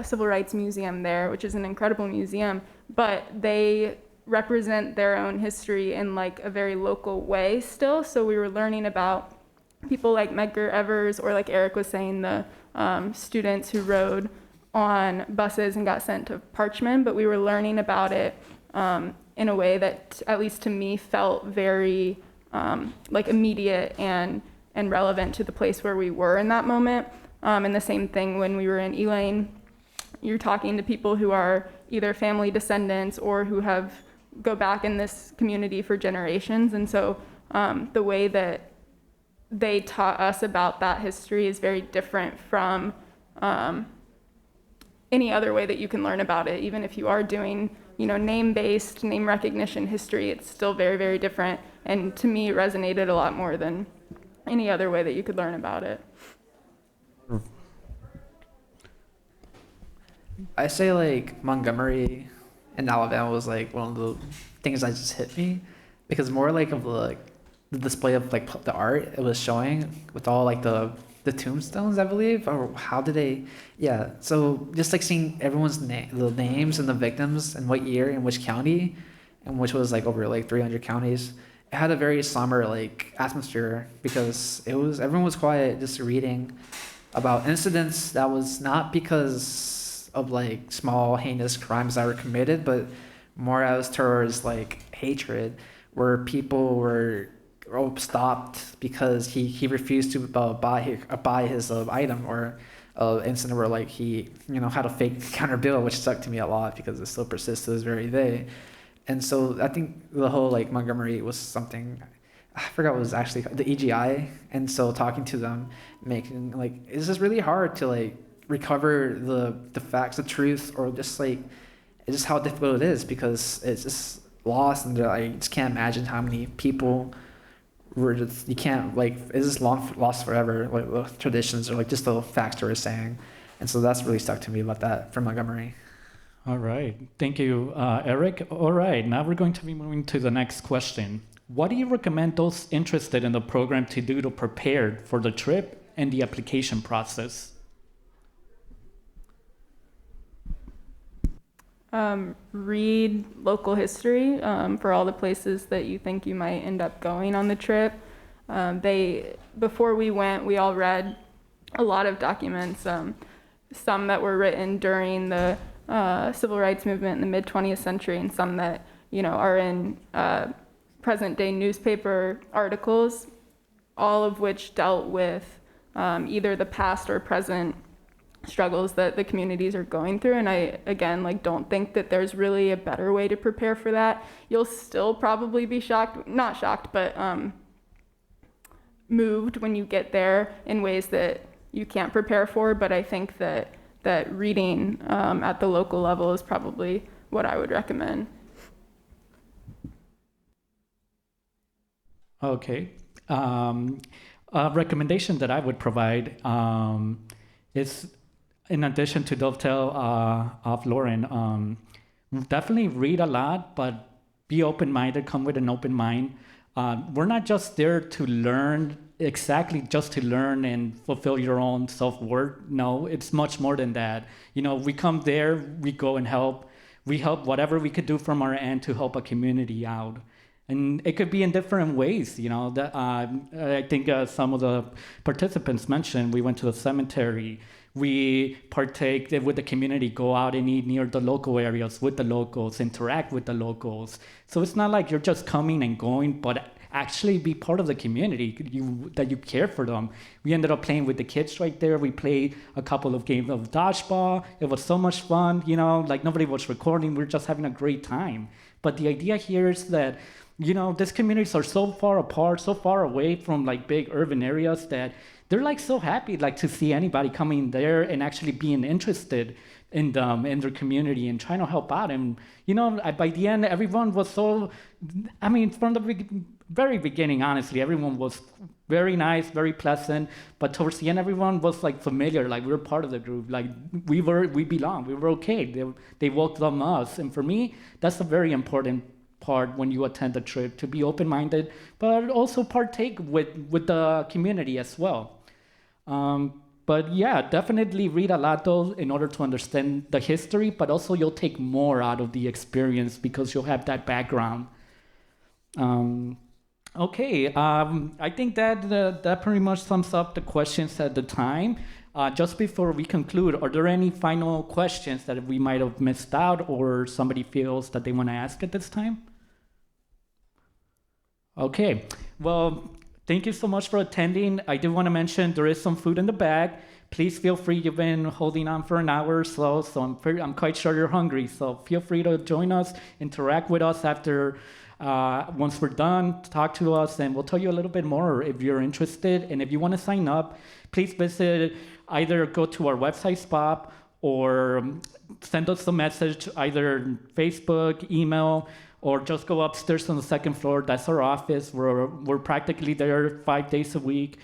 Civil Rights Museum there, which is an incredible museum, but they represent their own history in like a very local way still. So we were learning about people like Medgar Evers, or like Erick was saying, the students who rode on buses and got sent to Parchman, but we were learning about it in a way that, at least to me, felt very like immediate and relevant to the place where we were in that moment. And the same thing when we were in Elaine, you're talking to people who are either family descendants or who go back in this community for generations. And so the way that they taught us about that history is very different from any other way that you can learn about it. Even if you are doing, name-based, name recognition history, it's still very, very different. And to me, it resonated a lot more than any other way that you could learn about it. I say like Montgomery in Alabama was like one of the things that just hit me, because more like of the display of like the art it was showing with all like the tombstones, I believe, or how did they, yeah. So just like seeing everyone's the names and the victims and what year and which county, and which was like over like 300 counties. It had a very somber like atmosphere, because everyone was quiet, just reading about incidents that was not because of like small heinous crimes that were committed, but more as towards like hatred, where people were stopped because he refused to buy his item, or incident where like he, had a fake counter bill, which stuck to me a lot because it still persists to this very day. And so I think the whole like Montgomery was something, I forgot what it was actually, the EGI. And so talking to them, making like, it's just really hard to like recover the facts, the truth, or just like, it's just how difficult it is because it's just lost, and I just can't imagine how many people were just, you can't like, it's just lost forever, like the traditions or like just the facts they were saying. And so that's really stuck to me about that from Montgomery. All right, thank you, Eric. All right, now we're going to be moving to the next question. What do you recommend those interested in the program to do to prepare for the trip and the application process? Read local history for all the places that you think you might end up going on the trip. Before we went, we all read a lot of documents, some that were written during the civil rights movement in the mid-20th century, and some that are in present-day newspaper articles, all of which dealt with either the past or present struggles that the communities are going through. And I, again, don't think that there's really a better way to prepare for that. You'll still probably be not shocked, but moved when you get there in ways that you can't prepare for. But I think that reading at the local level is probably what I would recommend. Okay. A recommendation that I would provide is, in addition to dovetail off Lauren, definitely read a lot, but be open-minded, come with an open mind. We're not just there to learn, exactly just to learn and fulfill your own self-worth. No, it's much more than that. We come there, we go and help. We help whatever we could do from our end to help a community out. And it could be in different ways, I think some of the participants mentioned we went to the cemetery. We partake with the community, go out and eat near the local areas with the locals, interact with the locals. So it's not like you're just coming and going, but actually be part of the community, that you care for them. We ended up playing with the kids right there. We played a couple of games of dodgeball. It was so much fun, nobody was recording. We were just having a great time. But the idea here is that, these communities are so far apart, so far away from big urban areas that they're so happy to see anybody coming there and actually being interested in them, in their community, and trying to help out. And by the end, everyone was from the very beginning, honestly, everyone was very nice, very pleasant. But towards the end, everyone was familiar, we were part of the group, we belong, we were okay. They welcomed us, and for me, that's a very important part when you attend a trip, to be open-minded, but also partake with the community as well. But yeah, definitely read a lot though in order to understand the history, but also you'll take more out of the experience because you'll have that background. Okay, I think that pretty much sums up the questions at the time. Just before we conclude, are there any final questions that we might have missed out or somebody feels that they want to ask at this time? Okay, well, thank you so much for attending. I do want to mention there is some food in the bag. Please feel free. You've been holding on for an hour or so I'm quite sure you're hungry. So feel free to join us, interact with us after, once we're done, talk to us, and we'll tell you a little bit more if you're interested. And if you want to sign up, please visit, either go to our website, SPOHP, or send us a message, either Facebook, email, or just go upstairs on the second floor. That's our office. We're practically there 5 days a week.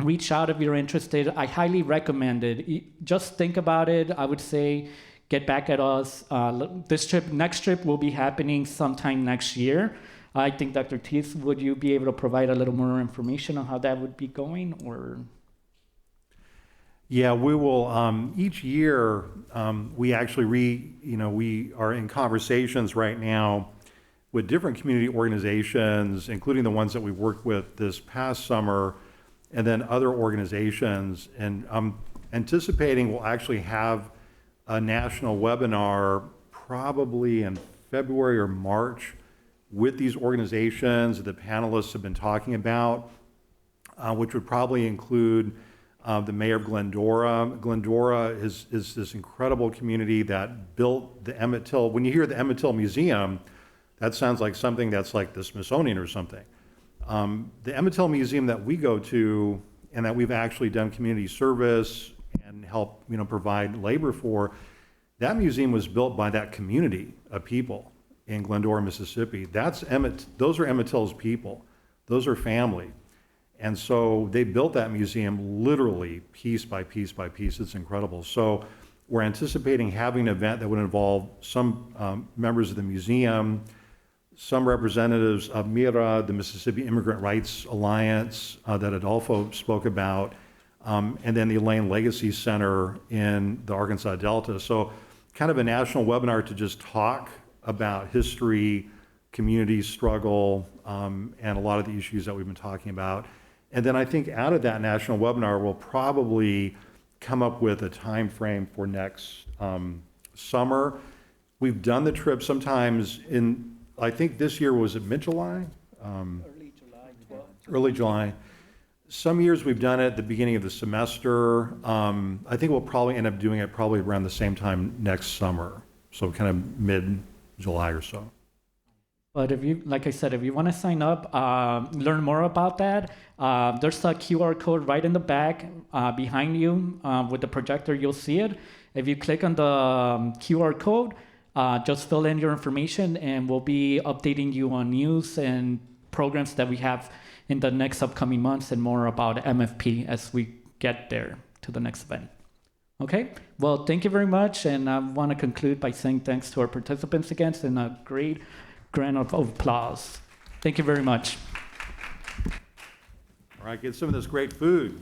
Reach out if you're interested. I highly recommend it. Just think about it. I would say get back at us. Next trip will be happening sometime next year. I think Dr. Ortiz, would you be able to provide a little more information on how that would be going, or? Yeah, we will. Each year, we actually we are in conversations right now with different community organizations, including the ones that we worked with this past summer, and then other organizations. And I'm anticipating we'll actually have a national webinar probably in February or March with these organizations that the panelists have been talking about, which would probably include the mayor of Glendora. Glendora is this incredible community that built the Emmettel. When you hear the Emmettel Museum, that sounds like something that's like the Smithsonian or something. The Emmettel Museum that we go to and that we've actually done community service and help, provide labor for, that museum was built by that community of people in Glendora, Mississippi. Those are Emmettel's people. Those are family. And so they built that museum literally piece by piece by piece. It's incredible. So we're anticipating having an event that would involve some members of the museum, some representatives of MIRA, the Mississippi Immigrant Rights Alliance that Adolfo spoke about, and then the Elaine Legacy Center in the Arkansas Delta. So kind of a national webinar to just talk about history, community struggle, and a lot of the issues that we've been talking about. And then I think out of that national webinar, we'll probably come up with a time frame for next summer. We've done the trip sometimes in, I think this year was it mid-July? Early July, 12. Early July. Some years we've done it at the beginning of the semester. I think we'll probably end up doing it probably around the same time next summer. So kind of mid-July or so. But if you, like I said, if you want to sign up, learn more about that, there's a QR code right in the back behind you with the projector, you'll see it. If you click on the QR code, just fill in your information and we'll be updating you on news and programs that we have in the next upcoming months and more about MFP as we get there to the next event. Okay, well, thank you very much. And I want to conclude by saying thanks to our participants again and a great round of applause. Thank you very much. All right, get some of this great food.